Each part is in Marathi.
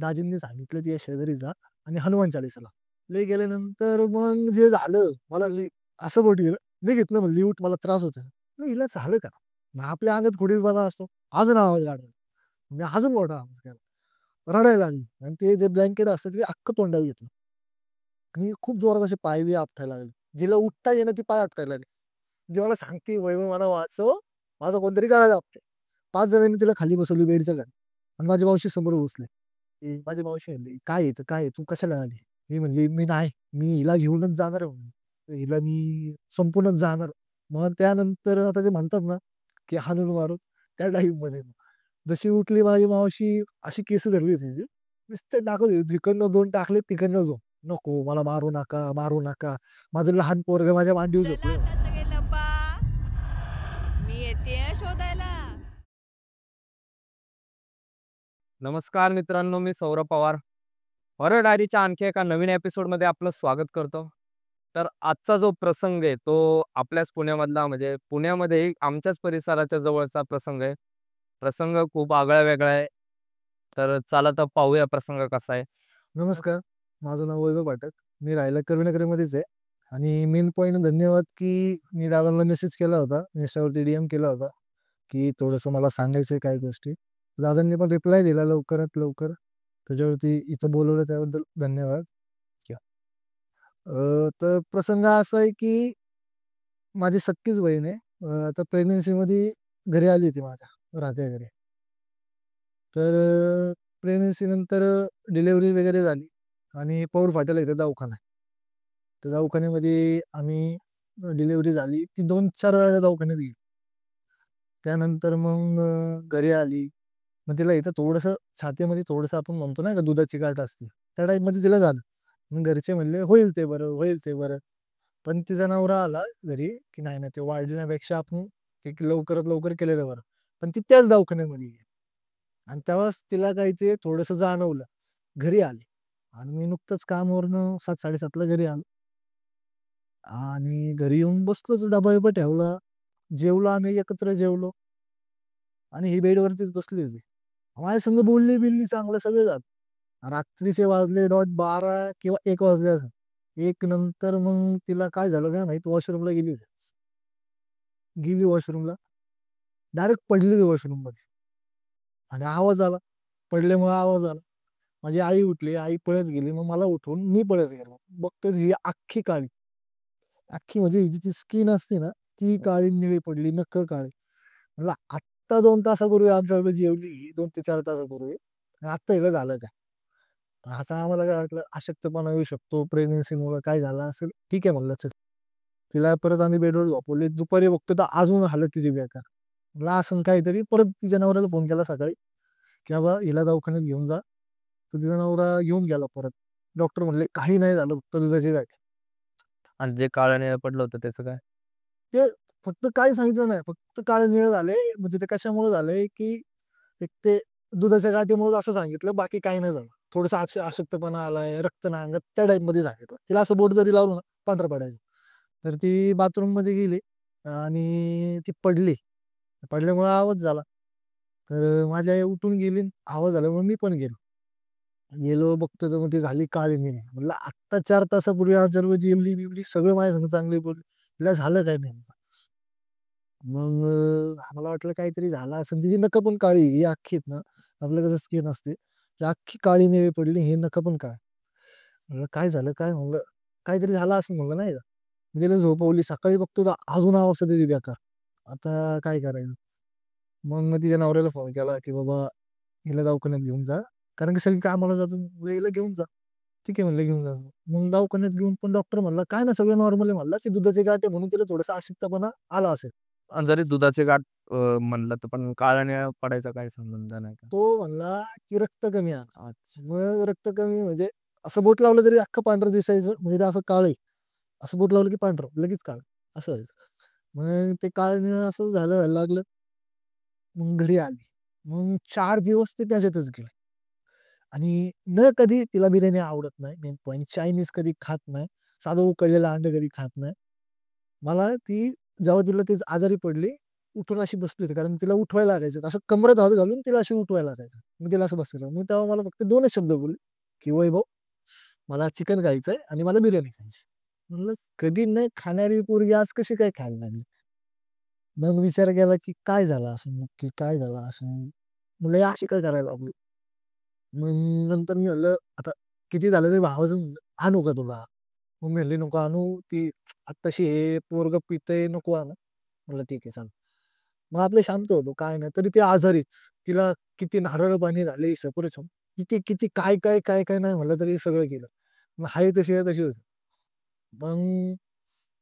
दाजींनी सांगितलं तिच्या शेजारी जा आणि हनुमान चालीसा लाव. लय गेल्यानंतर मग जे झालं मला असं बोट गेलं. मी घेतलं म्हणली उठ मला त्रास होतोय. हिला झालं का? मग आपल्या अंगात खोडीलपणा असतो. अजून आवाज काढला. मी अजून मोठा आवाज केला. रडायला लागली आणि ते जे ब्लँकेट असतं ते अख्खं तोंडावर घेतलं आणि खूप जोरात असे पाय बी आपटायला लागले. जिला उठता येईना ती पाय आपटायला लागली. ती मला सांगते, "वैभव मला वाचव, माझा कोणतरी गळा दाबतंय." 5 जणांनी तिला खाली बसवली बेडच्या खाली आणि माझी मावशी समोर बसली. माझी मावशी म्हणली, "काय आहे काय आहे? तू कशाला आली?" ही म्हणली, "मी नाही, मी हिला घेऊनच जाणार आहे म्हणून. हिला मी संपूर्णच जाणार." मग त्यानंतर आता ते म्हणतात ना, की हाणून मारून त्या टाईपमध्ये जशी उठली माझी मावशी अशी केस धरली होती तिची. नुसते टाकत होती. तिकडनं 2 टाकले, तिकडनं 2. "नको, मला मारू नका, मारू नका." माझं लहान पोरगं माझ्या मांडीवर चला झोपलं. आता सगळे लपा, मी येतेय शोधायला. नमस्कार मित्रांनो, मी सौरभ पवार. हॉरर डायरीच्या आणखी एका नवीन एपिसोडमध्ये आपलं स्वागत करतो. तर आजचा जो प्रसंग आहे तो आपल्याच पुण्यामधला म्हणजे पुण्यामध्ये आमच्याच परिसराच्या जवळचा प्रसंग आहे. प्रसंग खूप आगळा-वेगळा आहे. तर चला तर पाहूया प्रसंग कसा आहे. नमस्कार, माझं नाव वैभव पाठक. मी राहायला कर्वेनगरमध्येच आहे आणि मेन पॉइंट धन्यवाद, की मी दादांना मेसेज केला होता. Instaवरती डीएम केला होता, की थोडंसं मला सांगायचं आहे काही गोष्टी. दादांनी पण रिप्लाय दिला लवकरात लवकर. त्याच्यावरती इथं बोलवलं त्याबद्दल धन्यवाद. तर प्रसंग असा आहे, की माझी सख्खीच बहीण आहे. आता प्रेग्नन्सीमध्ये घरी आली होती माझ्या, राहत्या घरी. तर प्रेग्नन्सी नंतर डिलिव्हरी वगैरे झाली आणि पौर फाट्याला इथे दवाखाना आहे. त्या दवाखान्यामध्ये आम्ही डिलिव्हरी झाली. ती 2-4 वेळा त्या दवाखान्यात गेली. त्यानंतर मग घरी आली. मग तिला इथं थोडंसं छातीमध्ये थोडंसं आपण म्हणतो ना का दुधाची गाठ असते. त्या टाईपमध्ये तिला झालं. मग घरचे म्हणले, "होईल ते बरं, होईल ते बरं." पण तिचा नवरा आला घरी, की "नाही, नाही ते वाढण्यापेक्षा आपण ते लवकरात लवकर केलेलं बरं." पण ती त्याच दवाखान्यामध्ये गेली. आणि तेव्हाच तिला काही ते थोडंसं जाणवलं. घरी आली आणि मी नुकतंच कामावरनं 7:00-7:30ला घरी आलो आणि घरी येऊन बसलोच डबा-बिबा ठेवला. जेवलो आम्ही एकत्र जेवलो आणि ही बेडवरतीच बसली होती. माझ्या संग बोलली-बिलली चांगलं सगळं झालं. रात्रीचे वाजले डॉट 12 किंवा 1 वाजले असेल. 1 नंतर मग तिला काय झालं काय माहीत वॉशरूमला गेली होती. गेली वॉशरूमला, डायरेक्ट पडली वॉशरूममध्ये आणि आवाज आला. पडल्यामुळे आवाज आला. माझी आई उठली, आई पळत गेली. मग मला उठवून मी पळत गेलो. बघतोय ही अख्खी काळी. अख्खी म्हणजे हिची ती स्किन असते ना, ती काळी निळी पडली, नखं काळी. म्हणलं आत्ता 2 तासापूर्वी आमच्याबरोबर जेवली 2 ते 4 तासापूर्वी आणि आत्ता हिला झालं काय? आता आम्हाला काय वाटलं अशक्तपणा येऊ शकतो, प्रेग्नन्सीमुळं काय झालं असेल. ठीक आहे म्हणलं चल. तिला परत आम्ही बेडवर झोपवली. दुपारी बघतो तर अजून हालत तिची बेकार. म्हणलं असं काहीतरी परत तिच्या नवऱ्याला फोन केला सकाळी, की "बाबा हिला दवाखान्यात घेऊन जा." तर तिचा नवरा घेऊन गेला परत. डॉक्टर म्हणले, "काही नाही झालं, फक्त दुधाची गाठ." आणि जे काळं पडलं होतं त्याचं काय? ते फक्त काही सांगितलं नाही. फक्त काळं-निळं झालंय. म्हणजे ते कशामुळे झालंय, की एक ते दुधाच्या गाठीमुळे असं सांगितलं, बाकी काही नाही झालं. थोडंसं अशक्तपणा आलाय, रक्त नाही अंगात, त्या टाईपमध्ये सांगितलं. तिला असं बोट जरी लावलं ना, पांढरं पडायचं. तर ती बाथरूममध्ये गेली आणि ती पडली. पडल्यामुळे आवाज झाला. तर माझी आई उठून गेली. आवाज झाल्यामुळे मी पण गेलो. गेलो बघतो तर मग ती झाली काळी-निळी. म्हणलं आत्ता 4 तासापूर्वी आमच्याबरोबर जेवली-बिवली, सगळं माझ्या संग चांगली बोलली. तिला झालं काय नेमकं? मग आम्हाला वाटलं काहीतरी झालं असेल. तिची नखं पण काळी, ही अख्खी आहेत ना, आपलं कसं स्किन असते, ती अख्खी काळी निळी पडली, ही नखं पण काळी. म्हणलं काय झालं काय? म्हणलं काहीतरी झालं असेल म्हणलं नाही का. मग तिला झोपवली. सकाळी बघतो तर अजून अवस्था तिची बेकार. आता काय करायचं? मग तिच्या नवऱ्याला फोन केला, की "बाबा हिला दवाखान्यात घेऊन जा." कारण की सगळी कामाला जातात. "म्हणलं हिला घेऊन जा." ठीक आहे म्हणलं घेऊन जा. मग दवाखान्यात घेऊन पण डॉक्टर म्हणला, "काय नाही सगळं नॉर्मल आहे." म्हणला, "ती दुधाची गाठ आहे म्हणून तिला थोडासा अशक्तपणा आला असेल." आणि जरी दुधाची गाठ म्हणलं तर पण काळं पडायचा काही संबंध नाही का? तो म्हणला, की "रक्त कमी आलं." अच्छा. मग रक्त कमी म्हणजे असं बोट लावलं तरी अख्खं पांढरं दिसायचं. म्हणजे ते असं काळं आहे. असं बोट लावलं की पांढरं, लगेच काळं असं व्हायचं. मग ते काळं-निळं असं व्हायला लागलं. मग घरी आली. मग 4 दिवस ते त्याच्यातच गेले. आणि न कधी तिला बिर्याणी आवडत नाही. मेन पॉइंट चायनीज कधी खात नाही. साधं उकडलेलं अंडं कधी खात नाही. मला ती जेव्हा तिला ती आजारी पडली, उठून अशी बसली होती, कारण तिला उठवायला लागायचं, असं कमरेत हात घालून तिला अशी उठवायला लागायचं. मी तिला असं बसवलं. मी तेव्हा मला फक्त 2च शब्द बोलले, की "वैभव, मला चिकन खायचंय आणि मला बिर्याणी खायची." म्हणलं कधी न खाणारी पोरगी आज कशी काय खायला लागली? मग विचार केला, की काय झालं असं नक्की काय झालं असं? म्हणलं ही अशी काय करायला लागली? मग नंतर मी म्हणलं, आता किती झालं तरी भावाचं म्हणलं, "आणू का तुला?" मम्मी म्हणली, "नको आणू, ती आत्ताशी हे पोरगं पितंय, नको आणू." म्हणलं, "ठीक आहे, चालेल." मग आपलं शांत होतो, काय नाही. तरी ती आजारीच. तिला किती नारळ पाणी झाले, सफरचंद, किती, किती काय, काय, काय, काय नाही म्हणलं तरी सगळं केलं. मग आहे तशी आहे तशी होती. मग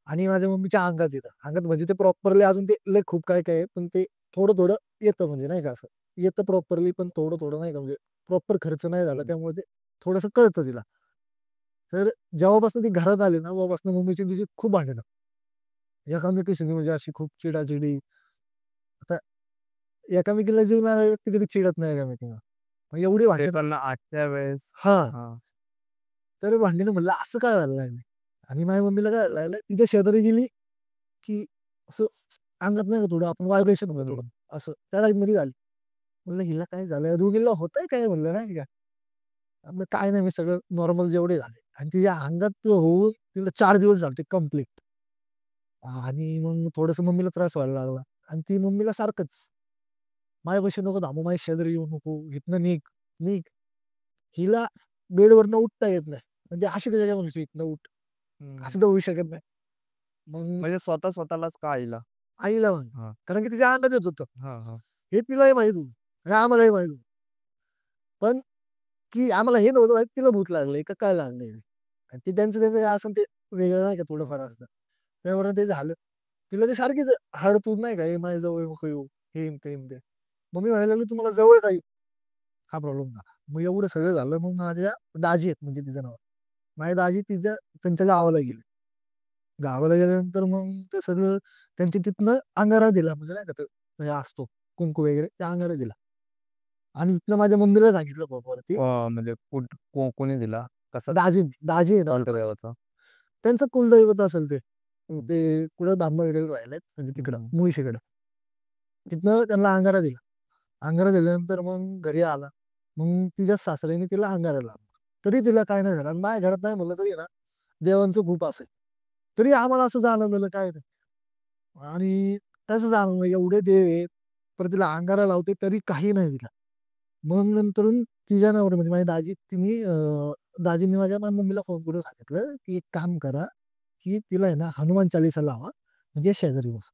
आणि माझ्या मम्मीच्या अंगात येतं. अंगात म्हणजे ते प्रॉपरली अजून ते लय खूप काय, काय आहे, पण ते थोडं-थोडं येतं म्हणजे नाही का असं. येतं प्रॉपरली पण थोडं-थोडं नाही का म्हणजे प्रॉपर खर्च नाही झाला त्यामुळे ते थोडंसं कळतं तिला. तर जेव्हापासून ती घरात आली ना, तेव्हापासून मम्मीची तिची खूप भांडणं. एकामेकीशी म्हणजे अशी खूप चिडाचिडी. आता एकामेकीला जीव नाही व्यक्ती कधी चिडत नाही एकामेकीला. मग एवढी ते भांडणं पण आजच्या वेळेस. हां. हां. तर भांडणं म्हणलं असं काय व्हायला लागलं? आणि माझ्या मम्मीला काय व्हायला लागलं, तिच्या शेजारी गेली, की असं अंगात नाही का थोडं आपण व्हायब्रेशन होतं थोडं, असं त्या टाईपमध्ये झाली. म्हणलं हिला काय झालं? दोघींना होतंय काय म्हणलं नाही का? म्हणलं काय नाही, मी सगळं नॉर्मल जेवढे झाले आणि तिच्या अंगात होऊन तिला 4 दिवस झाले कंप्लीट. आणि मग थोडंसं मम्मीला त्रास व्हायला लागला आणि ती मम्मीला सारखंच, "माझ्यापाशी नको थांबू, माझ्या शेजारी येऊ नको, इथनं निघ, निघ." हिला बेडवरनं उठता येत नाही. म्हणजे अशी त्याच्या म्हणायची, "इथनं उठ." हं. असं तर होऊ शकत नाही. मग म्हणजे स्वतः स्वतःलाच का आईला? आईला म्हणे, हां. कारण की तिच्या अंगात येत होतं. हां, हां. हे तिलाही माहीत होतं आणि आम्हालाही माहीत होतं. पण की आम्हाला हे नव्हतं माहीत तिला भूत लागलंय का काय लागलंय ते. आणि ते त्यांचं त्यांचं काय असेल ते वेगळं नाही का थोडंफार असतं. त्यावरून ते झालं. तिला ते सारखीच हडतून नाही का, "हे माझ्या जवळ नको येऊ." हे न ते न ते. मग मी म्हणायला लागलो, "तुम्हाला जवळ का येऊ?" हा प्रॉब्लेम झाला. मग एवढं सगळं झालं. मग माझ्या दाजी आहेत म्हणजे तिचं नाव. माझी दाजी तिच्या त्यांच्या गावाला गेली. गावाला गेल्यानंतर मग ते सगळं त्यांची तिथनं अंगारा दिला म्हणजे नाही का ते हे असतो कुंकू वगैरे ते अंगारा दिला. आणि तिथनं माझ्या मम्मीला सांगितलं वरती म्हणजे कोणी दिला? कसा दाजी आहे ना कोणत्या माझे. देवाचा? त्यांचं कुलदैवत असेल ते. ते कुठं धामणगाव राहिलेत म्हणजे हं, तिकडं हं. मुळशीकडं. तिथनं त्यांना अंगारा दिला. अंगारा दिल्यानंतर मग घरी आला. मग तिच्या सासऱ्याने तिला अंगारा लावला. तरी तिला काय नाही झालं आणि माझ्या घरात नाही म्हणलं तरी आहे ना, देवांचं खूप असेल. तरी आम्हाला असं जाणवलेलं काय नाही. आणि तसं जाणवलं एवढे देव आहेत, परत तिला अंगारा लावते तरी काही नाही तिला. मग नंतरून तिच्या नवऱ्याने म्हणजे माझी दाजी दाजींनी माझ्या मम्मीला फोन करून सांगितलं, की "एक काम करा, की तिला आहे ना हनुमान चालीसा लावा, म्हणजे शेजारी बसा."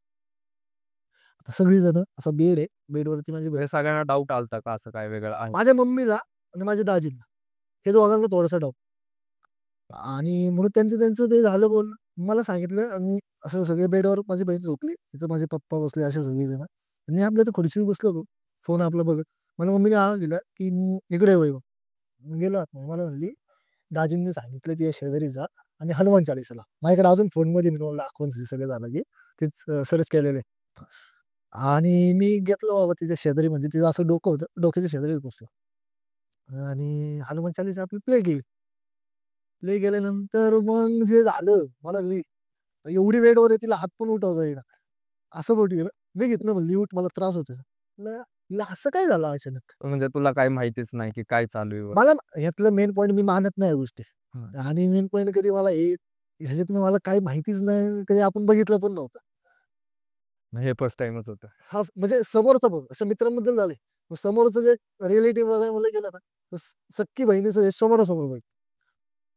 आता सगळीजण असा बेड आहे, बेडवरती माझी बहीण म्हणजे सगळ्यांना डाऊट आलता का असं काय वेगळं आहे? माझ्या मम्मीला आणि माझ्या दाजींना हे दोघांना थोडासा डाऊट आणि म्हणून त्यांचं त्यांचं ते झालं बोलणं. मला सांगितलं आणि असं सगळे बेडवर माझी बहीण झोपली, तिथं माझे पप्पा बसले असे सगळेजण आणि मी आपल्या इथं खुर्चीवर बसलो होतो, फोन आपला बघत. मला मम्मीने आवाज दिला, की "इकडे ये वैभव." मी गेलो आतमध्ये. मला म्हणली, "दाजींनी सांगितलं तिच्या शेजारी जा आणि हनुमान चालीसा लाव." माझ्याकडे अजून फोनमध्ये मी तुम्हाला दाखवून सगळं झालं, की तेच सर्च केलेलं आहे. आणि मी घेतलं बाबा तिच्या शेजारी म्हणजे तिचं असं डोकं होतं, डोक्याच्या शेजारीच बसलो आणि हनुमान चालीसा आपली प्ले केली. प्ले केल्यानंतर मग जे झालं मला एवढी वेळेवर आहे तिला हात पण उठवता येईना. असं बोट गेलं. मी घेतलं म्हणली, "उठ मला त्रास होतोय." म्हणलं, "हिला असं काय झालं अचानक?" म्हणजे तुला काही माहितीच नाही की काय चालू आहे मला ह्यातलं मेन पॉइंट मी मानत नाही या गोष्टी. हां. आणि मेन पॉइंट कधी मला ह्याच्यातनं मला काही माहितीच नाही, कधी आपण बघितलं पण नव्हतं. हे फर्स्ट टाईमच होतं. हा म्हणजे समोरचा बघ, असं मित्रांबद्दल झाले. मग समोरचं जे रिलेटिव्ह बघायला मला गेलं ना, तर सख्खी बहिणीचं हे समोरासमोर बघितलं.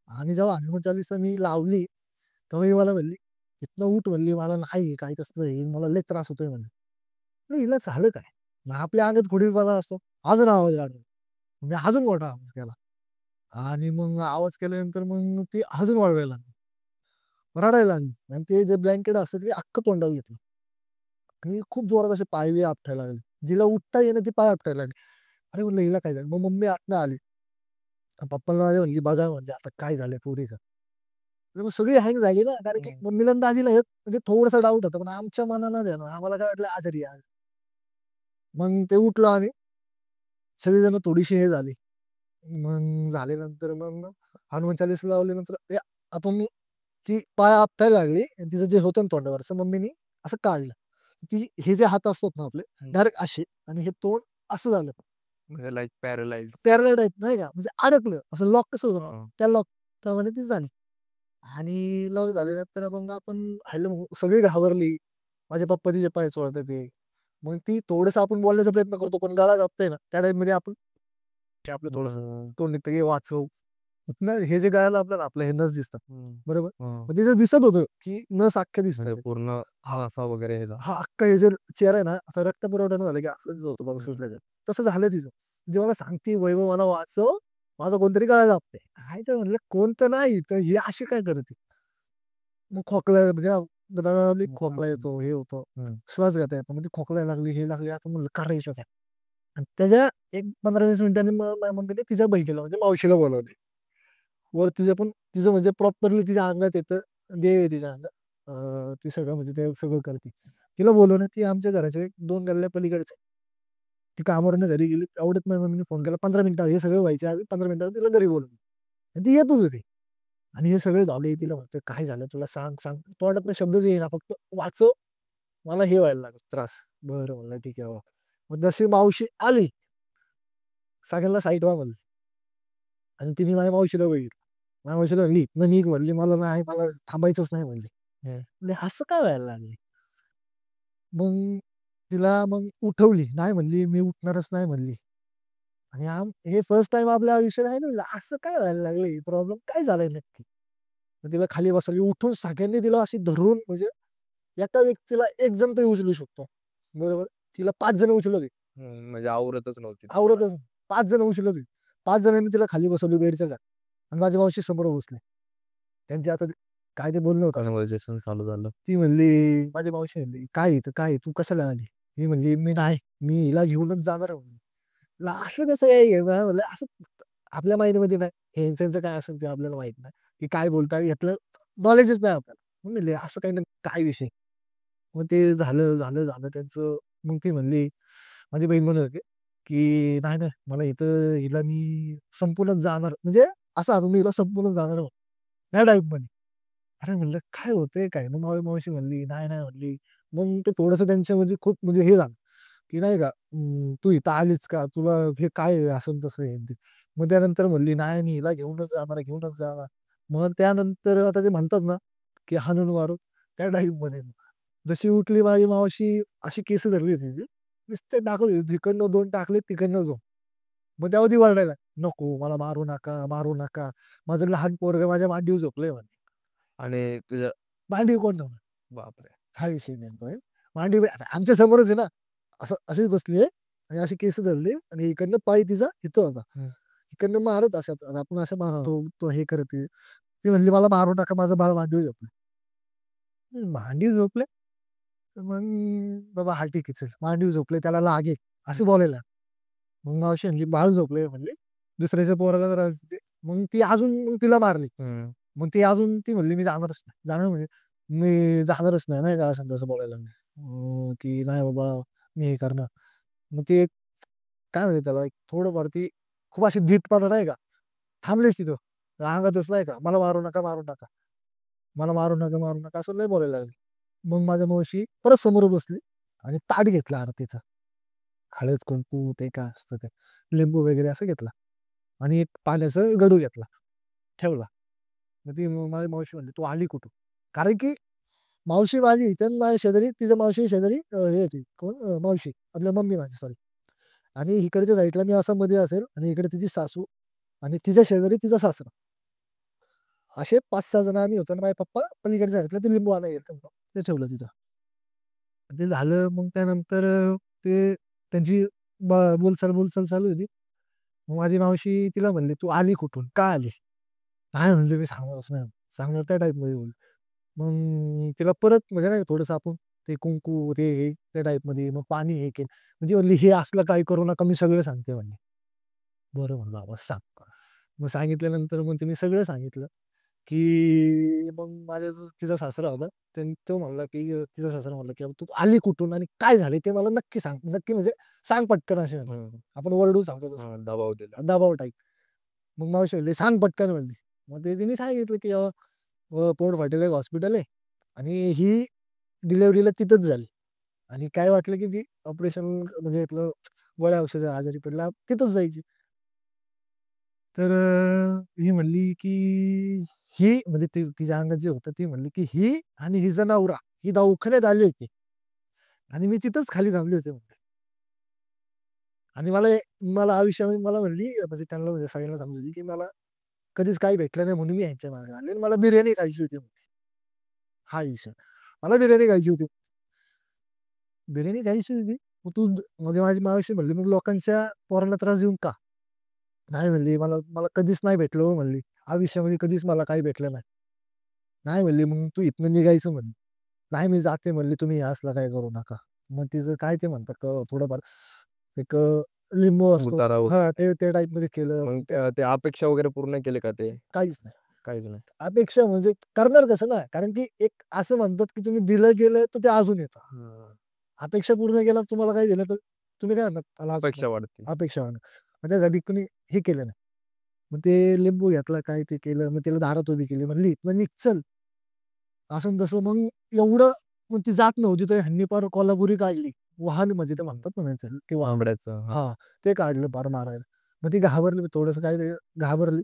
आणि जेव्हा हनुमान चालीसा मी लावली, तेव्हा ही मला म्हणली, "इथनं उठ" म्हणली, "मला नाही काही तसलं हे मला लय त्रास होतोय" म्हणली. म्हणलं, "हिला झालं काय?" मग आपल्या अंगात खोडीरपणा असतो. अजून आवाज वाढवला. मी अजून मोठा आवाज केला आणि मग आवाज केल्यानंतर मग ती अजून वाढवायला लागली. रडायला लागली आणि ते जे ब्लँकेट असतं ते अख्खं तोंडावर घेतलं आणि खूप जोरात असे पाय बी आपटायला लागले. जिला उठता येईना ती पाय आपटायला लागली. अरे म्हणलं हिला काय झालं? मग मम्मी आतनं आली. पप्पाला माझ्या म्हणली, "बघा" म्हणली, "आता काय झालंय पोरीचं." तर मग सगळी हँग झाली ना, कारण की हं. मम्मीला आणि दाजीला हे म्हणजे थोडासा डाऊट होता. पण आमच्या मनानं आहे ना, आम्हाला काय वाटलं आजारी आहे आज. मग ते उठलो आम्ही. सगळीजण थोडीशी हे झाली. मग झाल्यानंतर मग हनुमान चालीसा लावल्यानंतर आपण ती पाय आपटायला लागली आणि तिचं जे होतं ना तोंडावरचं मम्मीनी असं काढलं. ती हे जे हात असतात ना आपले हम्म. डायरेक्ट असे आणि हे तोंड असं झालं म्हणजे लाईक पॅरलाइज. पॅरलाइड आहेत नाही का म्हणजे अडकलं असं लॉक कसं होतं ना, त्या लॉक त्यामध्ये ती झाली आणि लॉक झाल्यानंतर मग आपण हॅलो सगळी घाबरली. माझे पप्पा तिचे पाय चोळतात ते. मग ती थोडस आपण बोलण्याचा प्रयत्न करतो पण गळा जातोय ना त्या टाइम मध्ये आपण आपलं थोडस तोंड निघतं की वाचव हे जे गायला आपल्याला आपलं हे नस दिसतात बरोबर मग तिचं दिसत होतं की नस अख्ख्या दिसत पूर्ण असा वगैरे हे हा अख्खा हे जे चेहरा आहे ना आता रक्त पुरवठा न झालं की असंच होतं बघ सुचलं तसं झालं तिचं ती मला सांगते वैभव मला वाचव माझा कोणतरी गळा दाबते काय ते म्हणलं कोणतं नाही तर हे अशी काय करते मग खोकला म्हणजे खोकला येतो हे होतं श्वास घेता येतो म्हणजे खोकला लागली हे लागली आता म्हणलं करायचं काय आणि त्याच्या एक 15-20 मिनिटांनी माझ्या मम्मीने तिच्या बहिणीला म्हणजे मावशीला बोलवले वर तिचं पण तिचं म्हणजे प्रॉपरली तिच्या अंगात येतं देव आहे तिच्या अंगात ती सगळं म्हणजे ते सगळं करते तिला बोलवणं ती आमच्या घराच्या 2 गल्ल्या पलीकडचे ती कामावरनं घरी गेली एवढ्यात माझ्या मम्मीने फोन केला 15 मिनिटं हे सगळं व्हायचे आधी 15 मिनिटात तिला घरी बोलवलं आणि ती येतच होती आणि हे सगळे झाले तिला म्हणते काय झालं तुला सांग सांग तोंडात शब्दच येईना फक्त वाचव मला हे व्हायला लागलं त्रास बरं म्हणलं ठीक आहे बाबा मग जशी मावशी आली सगळ्यांना साईट व्हा म्हणली आणि तिने माझ्या मावशीला बघितलं माझ्या मावशीला म्हणली इथनं निघ म्हणली मला नाही मला थांबायचंच नाही म्हणली म्हणजे असं काय व्हायला लागले मग तिला मग उठवली नाही म्हणली मी उठणारच नाही म्हणली आणि हे फर्स्ट टाइम आपल्या आयुष्यात आहे ना असं काय व्हायला लागले प्रॉब्लेम काय झालाय नक्की मग तिला खाली बसवली उठून सगळ्यांनी तिला अशी धरून म्हणजे एका व्यक्तीला एक जण तरी उचलू शकतो बरोबर तिला 5 जण उचलत होती म्हणजे आवरतच नव्हती. आवरतच 5 जण उचलत होती 5 जणांनी तिला खाली बसवली बेडच्या आणि माझी मावशी समोर बसले त्यांचे आता काय ते बोलणं होतं कन्व्हर्सेशन चालू झालं. ती म्हणली माझी मावशी म्हणली काय इथं काय तू कशाला आली ही म्हणली मी नाही मी हिला घेऊनच जाणार आहे म्हणली असं कसं काय घेणार म्हणलं असं आपल्या माहितीमध्ये नाही ह्यांचं काय असेल ते आपल्याला माहित नाही की काय बोलतात यातलं नॉलेजच नाही आपल्याला मग म्हणले असं काही ना काय विषय मग ते झालं झालं झालं त्यांचं मग ती म्हणली माझी बहीण म्हणत होती की नाही नाही मला इथं हिला मी संपूर्णच जाणार म्हणजे असं अजून मी हिला संपूर्ण जाणार या टाईप मध्ये अरे म्हणलं काय होतंय काय मग मावशी म्हणली नाही नाही म्हणली मग ते थोडंसं त्यांच्या म्हणजे खूप म्हणजे हे झालं की नाही का तू इथं आलीच का तुला हे काय आहे असं तसं हे ते मग त्यानंतर म्हणली नाही मी हिला घेऊनच जाणार मग त्यानंतर आता ते म्हणतात ना की हाणून मारू त्या टाईप मध्ये जशी उठली माझी मावशी अशी केस धरली होती तिची नुसते टाकत होती तिकडनं 2 टाकले तिकडनं 2 मग त्यावर ती वरडायला नको मला मारू नका माझं लहान पोरग माझ्या मांडीवर झोपलंय म्हणे आणि तुझ्या मांडीव कोण ठेवणार बापरे हा विषय नेमतोय मांडीव आता आमच्या समोरच आहे ना असं अशीच बसली आणि अशी केस धरली आणि इकडनं पाय तिचा इथं होता इकडनं मारत असत आपण असं मारतो तो हे करते ती म्हणली मला मारू नका माझं बाळ मांडीव झोपले मांडीव झोपले मग बाबा हा ठीक आहे चल मांडीव झोपले त्याला लागे असं बोलायला मग मावशी म्हणली बाळ झोपले म्हणली दुसऱ्याच्या पोराला मग ती अजून मग तिला मारली मग ती अजून ती म्हणली मी जाणारच नाही जाणार म्हणजे मी जाणारच नाही का असं तसं बोलायला लागले की नाही बाबा मी हे करणार मग ते काय म्हणते त्याला थोडंफार ती खूप अशी धीटपणा नाही का थांबलेच तिथं रांगातच नाही का मला मारू नका मारू नका असं लय बोलायला लागले मग माझ्या मावशी परत समोर बसली आणि ताट घेतला आरतीचा हळद कुंकू ते काय असतं ते लिंबू वगैरे असं घेतला आणि एक पाण्याचं गडू घेतला ठेवला मग ती माझी मावशी म्हणली तू आली कुठं कारण की मावशी माझी इथं माझ्या शेजारी तिचं मावशी शेजारी हे होती कोण मावशी आपल्या मम्मी माझी सॉरी आणि इकडच्या साईडला मी असं मध्ये असेल आणि इकडे तिची सासू आणि तिच्या शेजारी तिचा सासरा असे 5-6 जण आम्ही होतो आणि माझे पप्पा पलीकडच्या साईडला ते लिंबू आणायला ते ठेवलं तिथं ते झालं मग त्यानंतर ते त्यांची बोलचाल चालू होती मग माझी मावशी तिला म्हणली तू आली कुठून का आलीस काय म्हणले मी सांगणारच नाही सांगणार त्या टाईप मध्ये बोल मग तिला परत म्हणजे नाही थोडंसं आपण ते कुंकू ते हे त्या टाईप मध्ये मग पाणी हे केलं म्हणजे म्हणली हे असलं काही करू नका मी सगळं सांगते म्हणले बरं म्हणलं बाबा सांग मग सांगितल्यानंतर मग तिने सगळं सांगितलं की मग माझ्या तिचा सासरा होता तो म्हणला की तिचा सासरा म्हणला की तू आली कुठून आणि काय झाले ते मला नक्की सांग नक्की म्हणजे सांग पटकन असे आपण ओरडू सांगतो दबाव दिला दबाव टाईप मग मावशी म्हणली सांग पटकन म्हणली मग ते तिने सांगितलं की पोट फाटेल एक हॉस्पिटल आहे आणि ही डिलेवरीला तिथंच झाली आणि काय वाटलं की ती ऑपरेशन म्हणजे आपलं गोळ्या औषध आजारी पडला तिथंच जायची. तर ही म्हणली की ही म्हणजे तिच्या अंगात जे होतं ती म्हणली की ही आणि हिचा नवरा ही दवाखान्यात आली होती आणि मी तिथंच खाली थांबले होते म्हणते. आणि मला मला आयुष्यामध्ये मला म्हणली म्हणजे त्यांना म्हणजे सगळ्यांना समजली की मला कधीच काही भेटलं नाही म्हणून मी यांच्या मागे आले आणि मला बिर्याणी खायची होती म्हणते. हा विषय मला बिर्याणी खायची होती. बिर्याणी खायची होती. मग तू म्हणजे माझी मावशी म्हणली मग लोकांच्या पोरांना त्रास देऊन का? नाही म्हणली मला मला कधीच नाही भेटलं हो म्हणली. आयुष्यामध्ये कधीच मला काही भेटलं नाही. नाही म्हणली मग तू इथनं निघायचं म्हणली. नाही मी जाते म्हणली तुम्ही हे असलं काय करू नका. मग तिचं काय ते म्हणतात थोडंफार एक लिंबू असतो उतारा होत. हा ते टाईप मध्ये केलं. मग ते अपेक्षा वगैरे पूर्ण केले का ते? काहीच नाही. काहीच नाही. अपेक्षा म्हणजे करणार कसं ना कारण की एक असं म्हणतात की तुम्ही दिलं गेलं तर ते अजून येतं. हं. अपेक्षा पूर्ण केला तुम्हाला काही दिलं तर तुम्ही काय म्हणणार मला अजून अपेक्षा नको. वाढते. अपेक्षा वाढणार. मग त्यासाठी कोणी हे केलं नाही. मग ते लिंबू घेतला काय ते केलं मग तिला दारात उभी केली म्हणली इथनं निघ चल. असं न तसं मग एवढं मग ती जात नव्हती तर ह्यांनी पार कोल्हापुरी काढली. वाहन म्हणजे ते म्हणतात ना त्यांचं की वाहन. आंबड्याचं. हां. हा ते काढलं पार मारायला. मग ती घाबरली थोडस काय ते घाबरली.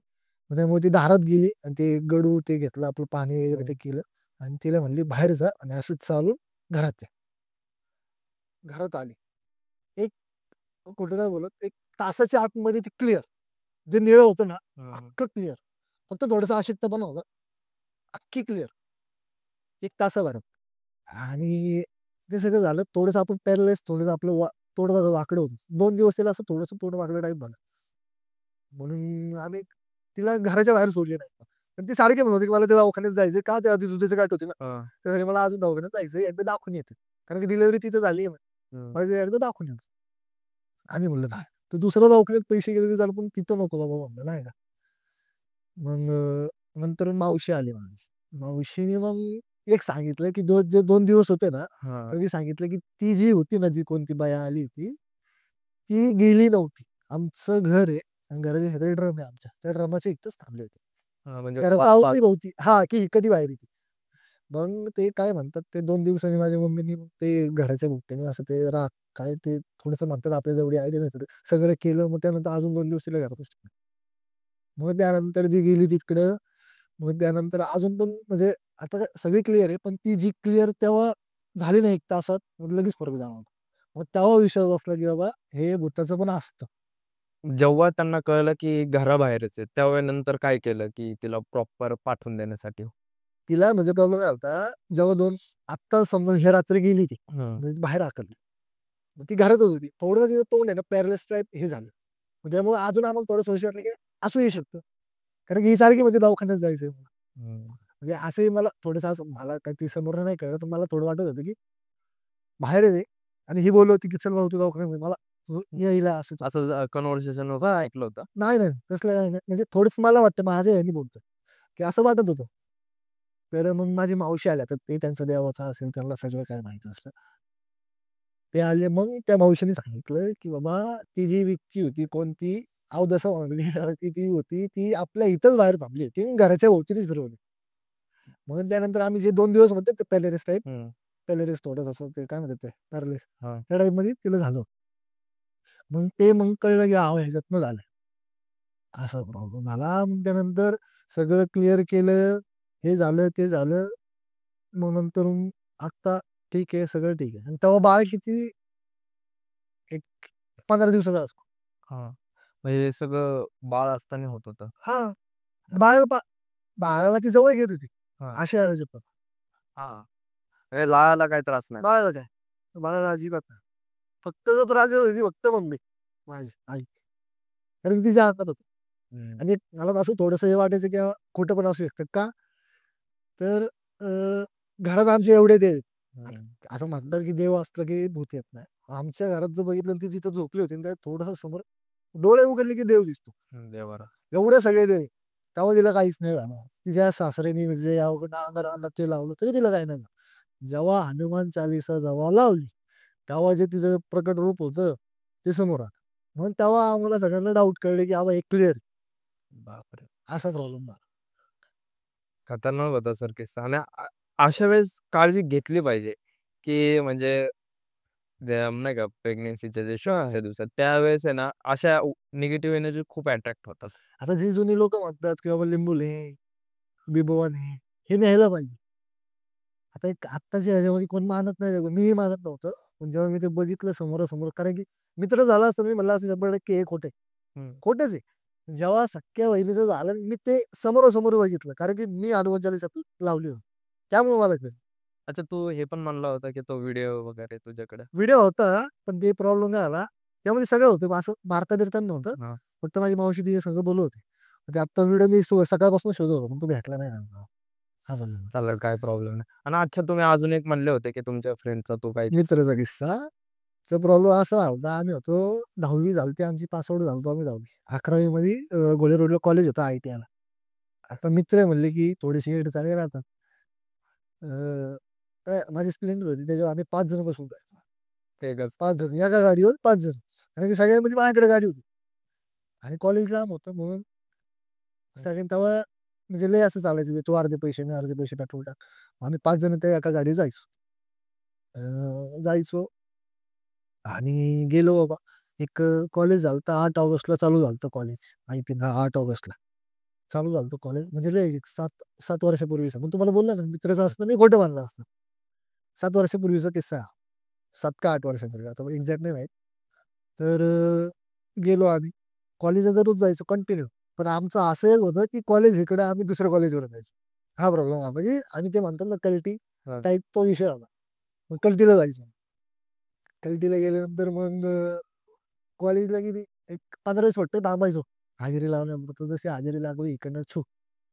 मग त्यामुळे ती दारात गेली आणि ते गडू ते घेतलं आपलं पाणी वगैरे ते केलं आणि तिला म्हणली बाहेर जा आणि असंच चालून घरात ये. घरात आली. एक कुठं काय बोलत एक तासाच्या आतमध्ये ते क्लिअर जे निळं होतं ना हं. अख्खं क्लिअर. फक्त थोडंसं अशक्तपणा होता. अख्खी क्लिअर. 1 तासाभरात. आणि ते सगळं झालं. थोडंसं आपण पॅरलाइज थोडंसं आपलं तोंड बघा वाकडं होतं. 2 दिवस तिला असं थोडंसं तोंड वाकडं टाईप झालं. म्हणून आम्ही तिला घराच्या बाहेर सोडली नाही. पण ती सारखी म्हणत होती की मला त्या दवाखान्यात जायचंय. का त्या आधी दुधाची गाठ होती ना. हां. त्यासाठी मला अजून दवाखान्यात जायचंय. एकदा दाखवून येते. कारण की डिलिव्हरी तिथं झाली आहे. हं. म्हणजे एकदा दाखवून येतो. आम्ही म्हणलं नाही. तर दुसऱ्या दवाखान्यात पैसे गेले तर चालेल पण तिथं नको बाबा म्हणलं नाही का. मग नंतर मावशी आली माझी. मावशीने मग एक सांगितलं की जे 2 दिवस होते ना, हां. तर ती सांगितलं की ती जी होती ना, जी कोणती बाया आली होती, ती गेली नव्हती. आमचं घर आहे आणि घराच्या शेजारी ड्रम आहे आमच्या. त्या ड्रमाच्या इथंच थांबली होती. हां, म्हणजे कारण अवतीभोवती हां, की कधी बाहेर येते. मग ते काय म्हणतात ते 2 दिवसांनी माझ्या मम्मीनी ते घराच्या भोवतीने असं ते काय ते थोडंसं म्हणतात आपल्याला एवढी आयडिया नाही. सगळं केलं मग त्यानंतर अजून 2 दिवस तिला घरातच ठेवलं. मग त्यानंतर ती गेली तिकडं. मग त्यानंतर अजून पण म्हणजे आता सगळी क्लिअर आहे. पण ती जी क्लिअर तेव्हा झाली नाही 1 तासात, मग लगेच फरक जाणवला. मग तेव्हा विश्वास बसला, की बाबा हे भुताचं पण असतं. जेव्हा त्यांना कळलं की घराबाहेरच आहे, त्यावेळेनंतर काय केलं की तिला प्रॉपर पाठवून देण्यासाठी? तिला म्हणजे प्रॉब्लेम काय होता, जेव्हा 2 आत्ता समजा हे रात्री गेली ती, हं. म्हणजे बाहेर हाकलली. मग ती घरातच होती. थोडं तिचं तोंड आहे ना पॅरलाइज टाइप हे झालं. मग त्यामुळे अजून आम्हाला थोडं संशय वाटलं, की असूही शकतं. कारण की ही सारखी म्हणजे दवाखान्यात जायचंय. हं. म्हणजे असंही मला थोडंसं असं मला काही ती समोरनं नाही कळलं, तर मला थोडं वाटत होतं, की बाहेरच आहे आणि ही बोलत होती, की "चल भाऊ तू दवाखान्यात." मला यायला असं असं कन्व्हर्सेशन हां. ऐकलं होतं? नाही, नाही. तसलं काही नाही. म्हणजे थोडंसं मला वाटतं माझ्या ह्यानी बोलतोय, की असं वाटत होतं. तर मग माझी मावशी आल्या, तर ते त्यांचं देवाचं असेल, त्यांना सगळं काय माहिती असतं. ते आले मग त्या मावशीने सांगितलं, की "बाबा ती जी व्यक्ती होती कोणती अवदसा म्हणली ती होती, ती आपल्या इथंच बाहेर थांबली होती आणि घराच्या भोवतीच फिरवली." मग त्यानंतर आम्ही जे 2 दिवस म्हणतो ते पॅलेरिस टाइप, हं. पॅलेरिस थोडंसं असं ते काय म्हणतात ते पॅरालिस हां. त्या टाईपमध्ये तिला झालं. मग कळलं, की अहो ह्याच्यातनं झालं. असा प्रॉब्लेम झाला. मग त्यानंतर सगळं क्लिअर केलं. हे झालं, ते झालं. मग नंतर आता ठीक आहे, सगळं ठीक आहे. आणि तेव्हा बाळ किती एक 15 दिवसाचा असतो. हां. म्हणजे हे सगळं बाळ असताना होत होतं. हां. बाळ बाळाला ती जवळ घेत होती. हां. अशी आणायची पण. हां. म्हणजे लाळाला काही त्रास नाही. बाळाला काय? बाळाला अजिबात नाही. फक्त जो त्रास देत होती फक्त मम्मी माझी आई. कारण तिच्या हातात होतं. हं. आणि मला असं थोडंसं हे वाटायचं, की खोटं पण असू शकतं. का? तर घरात आमचे एवढे देव आहेत. हं. असं म्हणतात, की देव असलं की भूत येत नाही. आमच्या घरात जर बघितलं आणि ती जिथं झोपली होती ना, थोडंसं समोर डोळे उघडले की देव दिसतो. देवारा. एवढे सगळे देव. तेव्हा तिला काहीच नाही झालं. तिच्या सासऱ्याने म्हणजे अवघड अंगाला ते लावलं तरी तिला काही नाही झालं. जेव्हा हनुमान चालीसा जेव्हा लावली, तेव्हा जे तिचं प्रकट रूप होतं, ते समोर आलं. मग तेव्हा आम्हाला सगळ्यांना डाऊट कळले, की बाबा हे क्लिअर बापरे! असा प्रॉब्लेम झाला. खतरनाक होता सर किस्सा आणि अशा वेळेस काळजी घेतली पाहिजे, की म्हणजे नाही का प्रेग्नन्सीच्या जे शेवटच्या दिवसात त्यावेळेस आहे ना अशा निगेटिव्ह एनर्जी खूप अट्रॅक्ट होतात. आता जी जुनी लोक म्हणतात की बाबा लिंबू ने बिबोवा ने हे न्यायला पाहिजे. आता एक आत्ताच्या ह्याच्यामध्ये कोण मानत नाही मीही मानत नव्हतं. पण जेव्हा मी ते बघितलं समोरासमोर कारण की मित्र झाला असतं मी म्हणलं असं 100% हे खोटे खोटेच आहे. जेव्हा सख्या बहिणीचं झालं मी ते समोरासमोर बघितलं कारण की मी हनुमान लावली होती त्यामुळे मला कळलं. अच्छा, तू हे पण म्हणला होता की तो व्हिडिओ वगैरे तुझ्याकडे. व्हिडिओ होता पण ते प्रॉब्लेम काय झाला त्यामध्ये सगळं होतं पण असं मारता बिरताना नव्हतं. हा. फक्त माझी मावशी तिचे सगळं बोलत होते. ते आता व्हिडिओ मी सकाळपासून शोधत होतो पण तो भेटला नाही ना. हा बोललो चालेल, काय प्रॉब्लेम नाही. आणि अच्छा, तुम्ही अजून एक म्हणले होते की तुमच्या फ्रेंडचा तो काही. मित्राचा किस्सा चा प्रॉब्लेम असा होता आम्ही होतो 10वी झालती आमची पासआउट झालतो आम्ही 10वी 11वी मध्ये गोळे रोडला कॉलेज होतं ITI ला. आता मित्र म्हणले की थोडीशी इकडे चालले राहतात. माझी स्प्लेंडर होती त्याच्यावर आम्ही 5 जण बसून जायचो. एकच. 5 जण एका गाडीवर 5 जण कारण की सगळ्यांमध्ये माझ्याकडे गाडी होती आणि कॉलेज लांब होतं म्हणून सगळ्यांनी तेव्हा म्हणजे लय असं चालायचं तू अर्धे पैसे मी अर्धे पैसे पेट्रोल टाक. आम्ही 5 जण त्या एका गाडीवर जायचो. जायचो आणि गेलो बाबा एक कॉलेज झालं तर 8 ऑगस्टला चालू झालं कॉलेज. माहिती ना 8 ऑगस्टला चालू झालं कॉलेज म्हणजे लय एक 7 वर्षापूर्वीचा पण तुम्हाला बोलला ना मित्राचं असतं मी खोटं मानलं असतं. 7 वर्षापूर्वीचा किस्सा 7 का 8 वर्षापूर्वी आता एक्झॅक्ट नाही माहित. तर गेलो आम्ही कॉलेजला दररोज जायचो कंटिन्यू. पण आमचं असं एक होतं की कॉलेज इकडे आम्ही दुसऱ्या कॉलेजवर जायचो. हा प्रॉब्लेम हा म्हणजे आम्ही ते म्हणतात ना कल्टी हा. टाईप तो विषय आला. मग कल्टीला जायचं. कल्टीला गेल्यानंतर मग कॉलेजला गेली एक 15 फक्त थांबायचो. हजेरी लावण्यापुरतं जशी हजेरी लागली इकडनं छू.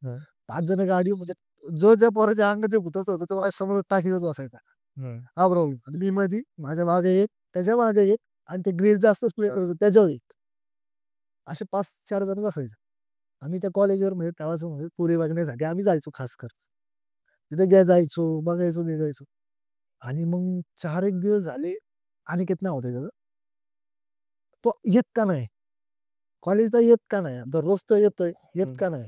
हा. 5 जण गाडी म्हणजे जो ज्या पोराच्या अंगाचे भूताचं होतं तो माझ्या समोर टाकीतच बसायचा. हा प्रॉब्लेम आणि मी मध्ये माझ्या मागे एक त्याच्या मागे एक आणि ते ग्रेज जास्त स्प्लेंडर होतं त्याच्यावर एक असे 5-4 जण बसायचे. आम्ही त्या कॉलेजवर म्हणजे तेव्हाच म्हणजे पुरी बघण्यासाठी आम्ही जायचो खास कर तिथे जायचो बघायचो निघायचो. आणि मग 4 एक दिवस झाले अनिकेत नाव होतं त्याचं. तो येत का नाही कॉलेजला येत का नाही दररोज तर येतोय येत का नाही.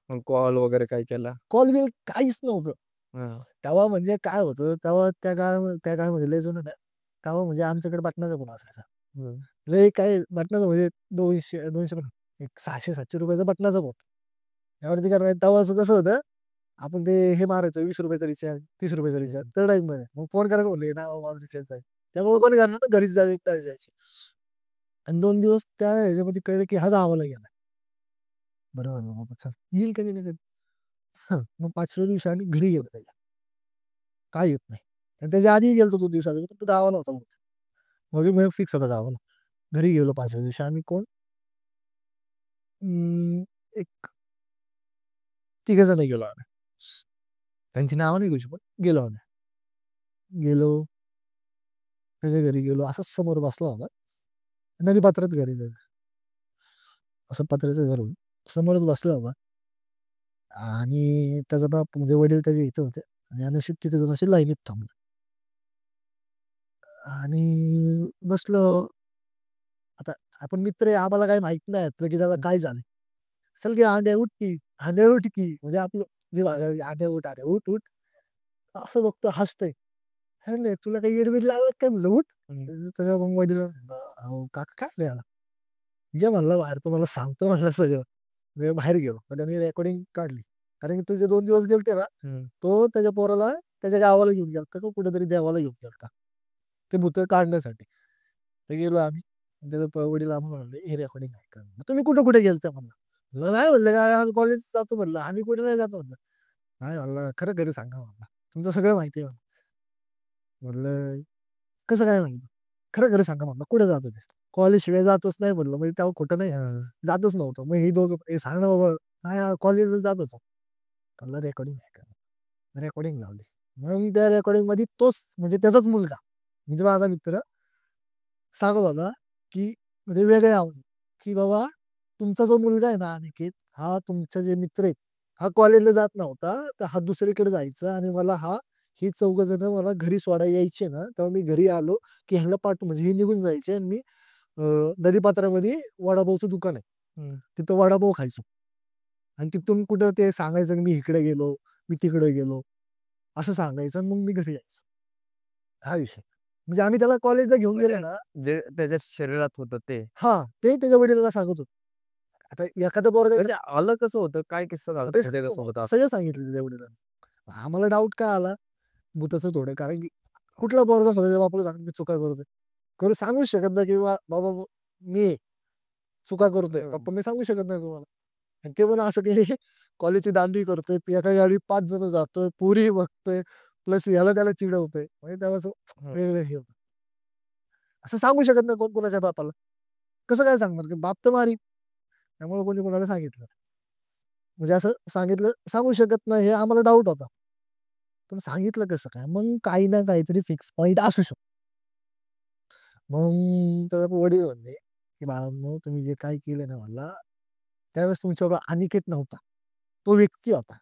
मग कॉल वगैरे काय केला. कॉल बिल काहीच नव्हतं. हा. तेव्हा म्हणजे काय होतं तेव्हा त्या काळामध्ये लय जुनं नाही तेव्हा म्हणजे आमच्याकडे बटनाचा फोन असायचा. लय काय बटनाचा म्हणजे 200 एक 600-700 रुपयाचा बटनाचा फोन. त्यावरती काय तेव्हा असं कसं होतं आपण ते हे मारायचं 20 रुपयाचा रिचार्ज 30 रुपयाचा रिचार्ज त्या टाईम मध्ये मग फोन करायचं म्हणले ना माझा रिचार्ज आहे. त्यामुळे कोणी करणार ना घरीच जायचे. आणि 2 दिवस त्या ह्याच्यामध्ये कळलं की हा गावाला गेला. बरोबर बाबा चल येईल कधी ना कधी. मग 5व्या दिवशी आम्ही घरी गेलो त्याच्या. काय येत नाही. आणि त्याच्या आधी गेलो 2 दिवसात तो गावाला होता. मग फिक्स होता गावाला. घरी गेलो 5व्या दिवशी आम्ही कोण एक 3 जण गेलो आम्ही. त्यांची नावं नाही घेऊ शकत गेलो आम्ही. गेलो त्याच्या घरी गेलो असंच समोर बसला होता. नदीपात्रात घरी जायचं. असं पत्र्याचं घर होतं. समोरच बसला होता. आणि त्याचा बाप म्हणजे वडील त्याच्या इथं होते आणि अनशित तिथे जाऊन अशी लाईनीत थांबलो. आणि बसलो. आता आपण मित्र आहे आम्हाला काही माहित नाही की त्याला काय झालं. चल की आंड्या उठ की आंड्या उठ की म्हणजे आपलं जे आंड्या उठ उठ असं बघतो हसतंय. "अरे नाही, तुला काही येडबीड लागलं काय म्हणलं उठ. त्याच्या मग वडील अहो काका काय नाही आला. जे म्हणलं बाहेर तुम्हाला सांगतो म्हणलं सगळं. मी बाहेर गेलो मग त्यांनी रेकॉर्डिंग काढली. कारण की तुझे 2 दिवस गेलते ना तो त्याच्या पोराला त्याच्या गावाला घेऊन गेला तो कुठेतरी देवाला घेऊन गेला ते भूत काढण्यासाठी. तर गेलो आम्ही त्याचं वडील आम्हाला म्हणले हे रेकॉर्डिंग ऐका. मग तुम्ही कुठं कुठे गेलता म्हणलं. म्हणलं नाही म्हणलं काय कॉलेज जातो म्हणलं आम्ही कुठे नाही जातो म्हणलं. नाही म्हणलं खरं खरं सांगा म्हणलं तुमचं सगळं माहिती आहे म्हणलं. कसं काय माहिती खरं खरं सांगा म्हणलं कुठे जात होते. कॉलेज शिवाय जातच नाही म्हणलं म्हणजे तेव्हा खोटं नाही जातच नव्हतं. मग हे दोघं हे सांग ना बाबा नाही कॉलेजला जात होतो. म्हणलं रेकॉर्डिंग आहे का रेकॉर्डिंग लावली. मग त्या रेकॉर्डिंग मध्ये तोच म्हणजे त्याचाच मुलगा म्हणजे माझा मित्र सांगत होता की म्हणजे वेगळे आवाज की बाबा तुमचा जो मुलगा आहे ना अनिकेत हा तुमचे जे मित्र आहेत हा कॉलेजला जात नव्हता तर हा दुसरीकडे जायचा आणि मला ही 4 जण मला घरी सोडायला यायचे ना तेव्हा मी घरी आलो की ह्याला पाठवू म्हणजे हे निघून जायचे आणि मी नदीपात्रामध्ये वडापावचं दुकान आहे तिथं वडापाव खायचो. आणि तिथून कुठं ते सांगायचं मी इकडे गेलो मी तिकडे गेलो असं सांगायचं आणि मग मी घरी यायचो. हा विषय म्हणजे आम्ही त्याला कॉलेजला घेऊन गेलो ना, जे त्याच्या शरीरात होतं ते. हा ते त्याच्या वडिलांना सांगत होतो. आता एखादं पोरग म्हणजे आलं कसं होतं? काय किस्सा झाला ते त्याच्यासोबत असं? सगळं सांगितलं त्याच्या वडिलांना. आम्हाला डाऊट काय आला भूताचं थोडं, कारण की कुठला पोरगा स्वतःच्या बापाला सांगतो मी चुका करतोय, करू सांगूच शकत नाही की बाबा मी चुका करतोय पप्पा, मी सांगू शकत नाही तुम्हाला. आणि ते पण असं की कॉलेजची दांडी करतोय, एका गाडी 5 जण जातोय, पुरी बघतोय, प्लस याला त्याला चिडवतोय, म्हणजे त्याला असं हं. वेगळं हे होतं. असं सांगू शकत नाही कोण कोणाच्या बापाला. कसं काय सांगणार की बाप तर मारी. त्यामुळे कोणी कोणाला सांगितलं म्हणजे असं सांगितलं सांगू शकत नाही, हे आम्हाला डाऊट होता. पण सांगितलं कसं काय? मग काही ना काहीतरी फिक्स पॉईंट असू शकतो. मग त्याचा वडील म्हणले, की "बाळांनो, तुम्ही जे काही केलं ना मला, त्यावेळेस तुमच्याबरोबर अनिकेत नव्हता. तो व्यक्ती होता."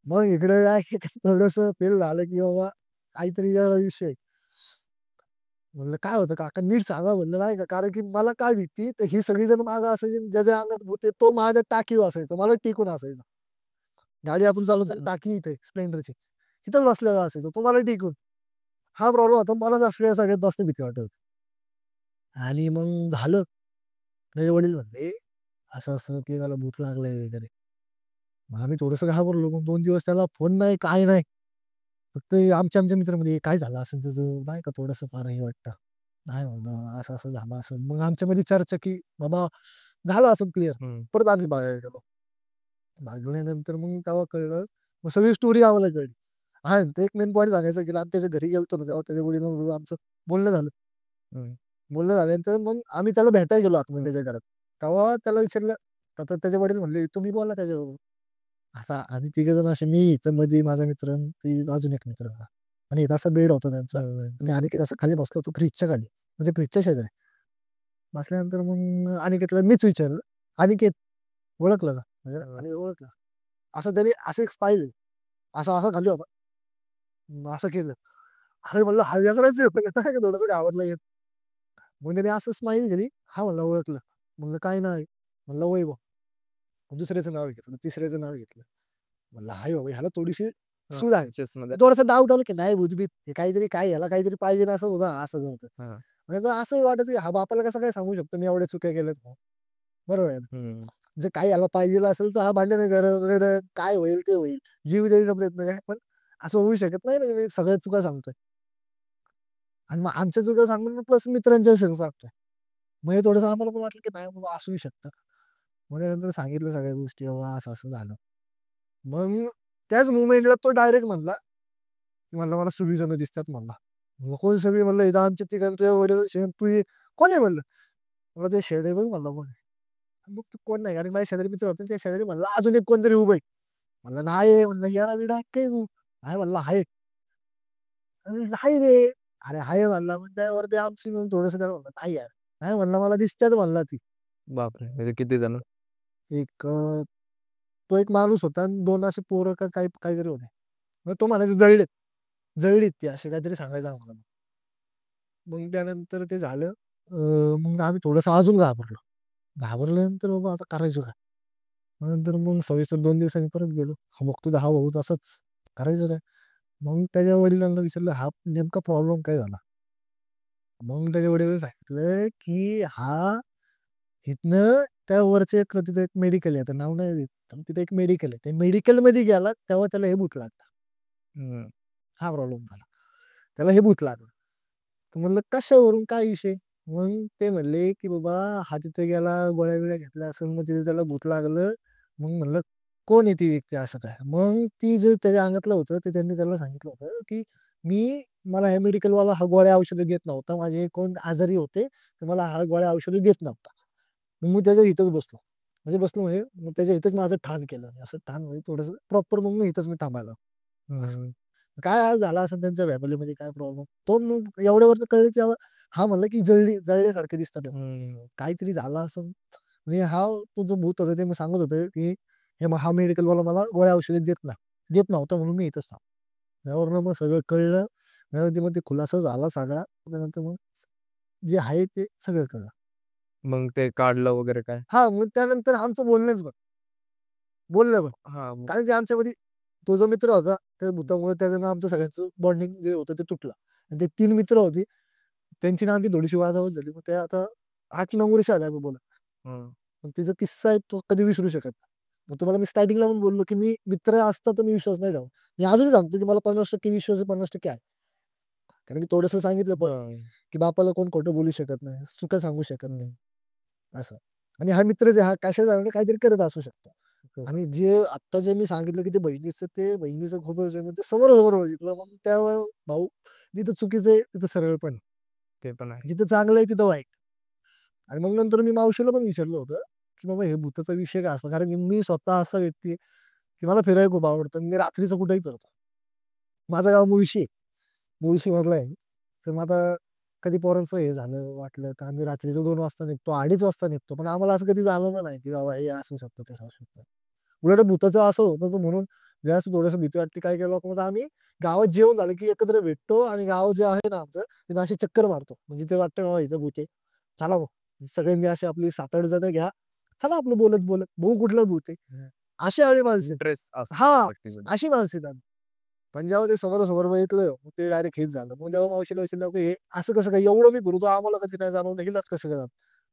मग इकडे काय थोडंसं फील झालं, की बाबा काहीतरी याला विषय आहे. म्हणलं, "काय होतं काका नीट सांगा" म्हणलं, नाही का. कारण की मला काय भीती, तर ही सगळीजण मागं असायची, ज्याच्या अंगात भूत आहे तो माझ्या टाकीवर असायचा. मला टिकून असायचा. गाडी आपण चालवतो टाकी इथे स्प्लेंडरची. तिथंच बसलेला असायचा. तो मला टिकून. हा प्रॉब्लेम होता. मला सगळ्यात जास्त भीती वाटत होती. आणि मग झालं. माझे वडील म्हणले, असं-असं की त्याला भूत लागलंय वगैरे. मग आम्ही थोडंसं घाबरलो. मग 2 दिवस त्याला फोन नाही, काय नाही. फक्त आमच्या मित्रामध्ये काय झालं असेल त्याचं नाही का थोडंसं फार हे वाटतं. नाही म्हणलं असं-असं झालं असेल. मग आमच्यामध्ये चर्चा की बाबा झालं असेल क्लिअर. हं. परत आम्ही बघायला गेलो. बघल्यानंतर मग तेव्हा कळलं. मग सगळी स्टोरी आम्हाला कळली. हां, ते एक मेन पॉइंट सांगायचं की आम्ही त्याच्या घरी गेलो ना, तेव्हा त्याच्या वडिलांबरोबर आमचं बोलणं झालं. हं. बोलणं झाल्यानंतर मग आम्ही त्याला भेटायला गेलो आतमध्ये त्याच्या घरात. तेव्हा त्याला विचारलं, तर त्याचे वडील म्हणले, "तुम्ही बोला त्याच्याबरोबर." आता आम्ही तिघेजण असे, मी इथं मध्ये माझा मित्र आणि ती अजून एक मित्र होता. आणि इथं असा बेड होता त्यांचा. आणि अनिकेत असं खाली बसला होतो फ्रिजच्या खाली. म्हणजे फ्रिजच्या शेजारी. बसल्यानंतर मग अनिकेतला मीच विचारलं, "अनिकेत ओळखलं का?" म्हणजे आणि ओळखलं. असं त्याने असं एक स्माईल असा खाली होता. असं केलं. अरे म्हणलं हा वेगळाच आहे नाही का थोडंसं घाबरला येत. मग त्याने असं स्माईल केली. हा म्हणलं ओळखलं. म्हणलं काय नाव आहे? म्हणलं वैभव. दुसऱ्याचं नाव घेतलं, तिसऱ्याचं नाव घेतलं. म्हणलं हाय बाबा ह्याला थोडीशी हां. सूज आहे. चेसमध्ये. थोडासा डाऊट आला की नाही भूतबीत हे काहीतरी काय ह्याला काहीतरी पाहिजे ना असं बघा असं करतं. हां. म्हणजे असं वाटायचं की हा बापाला कसं काय सांगू शकतो मी एवढ्या चुक्या केल्यात म्हणून. बरोबर आहे ना. हं. जे काही याला पाहिजे असेल तर हा भांडण करत रडत काय होईल ते होईल. जीव द्यायचा प्रयत्न काय पण असं होऊ शकत नाही ना, मी सगळ्या चुका सांगतोय. आणि मग आमच्या चुका सांगून प्लस मित्रांच्या सांगतोय. मग हे थोडंसं आम्हाला पण वाटलं की नाही बाबा असू शकतं. मग त्यानंतर सांगितलं सगळ्या गोष्टी बाबा असं-असं झालं. मग त्याच मोमेंटला तो डायरेक्ट म्हणला, की म्हणला मला सगळी जण दिसतात म्हणला. म्हणलं कोण सगळी म्हणलं इथं आमच्या तिघांचे वडील तू कोण आहे म्हणलं? मला ते शेडे बघ म्हणला कोण आहे? मग तू कोण नाही कारण माझ्या शेजारी मित्र होते त्या शेजारी म्हणला अजून एक कोणतरी उभं आहे. म्हणलं नाही म्हणलं येडा बिडा काय तू? नाही म्हणला आहे. अरे नाही रे. अरे आहे म्हणला मग त्यावरती आमची मग थोडंसं त्याला म्हणलं नाही यार. नाही म्हणला मला दिसतात म्हणला ती. बापरे! म्हणजे किती जण? एक तो एक माणूस होता आणि 2 असे पोरं का काही काहीतरी होते. मग तो म्हणायचा जळलीत. जळलीत ती असे काहीतरी सांगायचं आम्हाला. मग त्यानंतर ते झालं. मग आम्ही थोडंसं अजून घाबरलो. घाबरल्यानंतर बाबा आता करायचं काय? मग नंतर मग सविस्तर 2 दिवसांनी परत गेलो. हा बघतो तर हा भाऊ तसंच. करायचं काय? मग त्याच्या वडिलांना विचारलं, "हा नेमका प्रॉब्लेम काय झाला?" मग त्याच्या वडिलांनी सांगितलं, की हा इथनं त्या वरचं एक तिथं एक मेडिकल आहे. आता नाव नाही घेत. पण तिथे एक मेडिकल आहे. ते मेडिकलमध्ये गेला तेव्हा त्याला हे भूत लागलं. हं. हा प्रॉब्लेम झाला. त्याला हे भूत लागलं. तर म्हणलं कशावरून काय विषय? मग ते म्हणले, की "बाबा हा तिथे गेला, गोळ्या-बिळ्या घेतल्या असेल, मग तिथे त्याला भूत लागलं." मग म्हणलं, "कोण आहे ती व्यक्ती असं काय?" मग ती जे त्याच्या अंगातलं होतं, ते त्यांनी त्याला सांगितलं होतं, की मला हे मेडिकलवाला हा गोळ्या औषधं देत नव्हता. माझे कोण आजारी होते, तर मला हा गोळ्या औषधं देत नव्हता. मग मी त्याच्या इथंच बसलो. म्हणजे बसलो म्हणजे मग त्याच्या इथंच माझं ठाण केलं. असं ठाण म्हणजे थोडंसं प्रॉपर मग मी इथंच थांबायला. असं. हं. काय आज झाला असेल त्यांच्या फॅमिलीमध्ये काय प्रॉब्लेम. तो मग एवढ्यावरनं कळलं की हा म्हणला की जळल्यासारखे दिसतात. हं. काहीतरी झालं असेल. म्हणजे हा तो जो भूत होता ते मग सांगत होतं की हा मेडिकलवाला मला गोळ्या औषधे देत नव्हता म्हणून मी इथंच थांबलो. त्यावरनं मग सगळं कळलं. त्यानंतर मग ते खुलासा झाला सगळा. त्यानंतर मग जे आहे ते सगळं कळलं. मग ते काढलं वगैरे काय? हां, मग त्यानंतर आमचं बोलणंच बंद. बोलणं बंद. हां. कारण की आमच्यामध्ये तो जो मित्र होता, त्या भुतामुळे त्याचं आमचं सगळ्यांचं बॉन्डिंग जे होतं ते तुटलं. आणि ते 3 मित्र होते. त्यांची ना आमची थोडीशी वादावाद झाली. मग ते आता 8-9 वर्ष आले आम्ही बोलत. हं. पण तिचा किस्सा आहे तो कधी विसरू शकत नाही. मग तुम्हाला मी स्टार्टिंगला पण बोललो, की मी मित्र असता तर मी विश्वास नाही ठेवणार. मी अजूनही सांगतो, की मला 50% विश्वास आहे, 50% आहे. कारण की थोडंसं सांगितलं पण, हं. की बापाला कोण खोटं बोलू शकत नाही, चुका सांगू शकत नाही, असं. आणि हा मित्रच आहे, हा कशासाठी काहीतरी करत असू शकतो. आणि जे आत्ता जे मी सांगितलं, की ते बहिणीचं खूप ते समोरासमोर बघितलं. मग त्यावेळेस भाऊ जिथं चुकीचं आहे तिथं सरळ पण आहे. ते पण आहे. जिथं चांगलं आहे तिथं वाईट. आणि मग नंतर मी मावशीला पण विचारलं होतं, की बाबा हे भुताचा विषय काय असला? कारण की मी स्वतः असा व्यक्ती आहे, की मला फिरायला खूप आवडतं. मी रात्रीचं कुठेही फिरतो. माझं गाव मुळशी आहे. मुळशीमधलं आहे. तर मग आता कधी पोरांचं हे झालं वाटलं तर आम्ही रात्रीचं 2 वाजता निघतो, 2:30 वाजता निघतो. पण आम्हाला असं कधी जाणवलं नाही, की बाबा हे असू शकतं, तसं असू शकतं. उलट भुताचं असं होतं तर म्हणून ज्यावेळेस थोडंसं भीती वाटते काय केलं मग आम्ही गावात जेवण झालं, की एकत्र भेटतो आणि गाव जे आहे ना आमचं, तिथं अशी चक्कर मारतो. म्हणजे ते वाटतं बाबा इथं भूत आहे. चला मग. सगळ्यांनी अशी आपली 7-8 जण घ्या. चला आपलं बोलत-बोलत बघू कुठलं भूत आहे. अशी आम्ही माणसं आहेत. इंटरेस्ट असतो हां, गोष्टीमध्ये. अशी माणसं आहेत आम्ही. पण जेव्हा ते समोरासमोर बघितलं, मग ते डायरेक्ट हेच झालं. मग जेव्हा मावशीला विचारलं, की "हे असं कसं काय? एवढं मी फिरतो आम्हाला कधी नाही जाणवलं, हिलाच कसं काय जाणवलं?"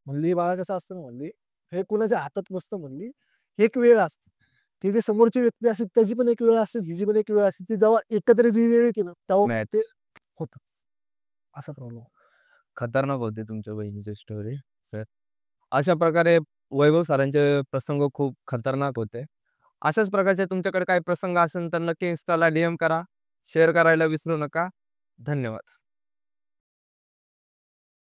म्हणली, "बाळा कसं असतं ना," म्हणली, "हे कुणाच्या हातात नसतं," म्हणली, "एक वेळ असते. ती जी समोरची व्यक्ती असते त्याची पण एक वेळ असते, हिची पण एक वेळ असते. ती जेव्हा एकत्र जी वेळ येते ना, तेव्हा ते मॅच. होतं." असा प्रॉब्लेम. खतरनाक होती तुमच्या बहिणीची स्टोरी. तर अशा प्रकारे वैभव सरांचे प्रसंग खूप खतरनाक होते. अशाच प्रकारचे तुमच्याकडे काही प्रसंग असेल तर नक्की Instaला DM करा. शेअर करायला विसरू नका. धन्यवाद.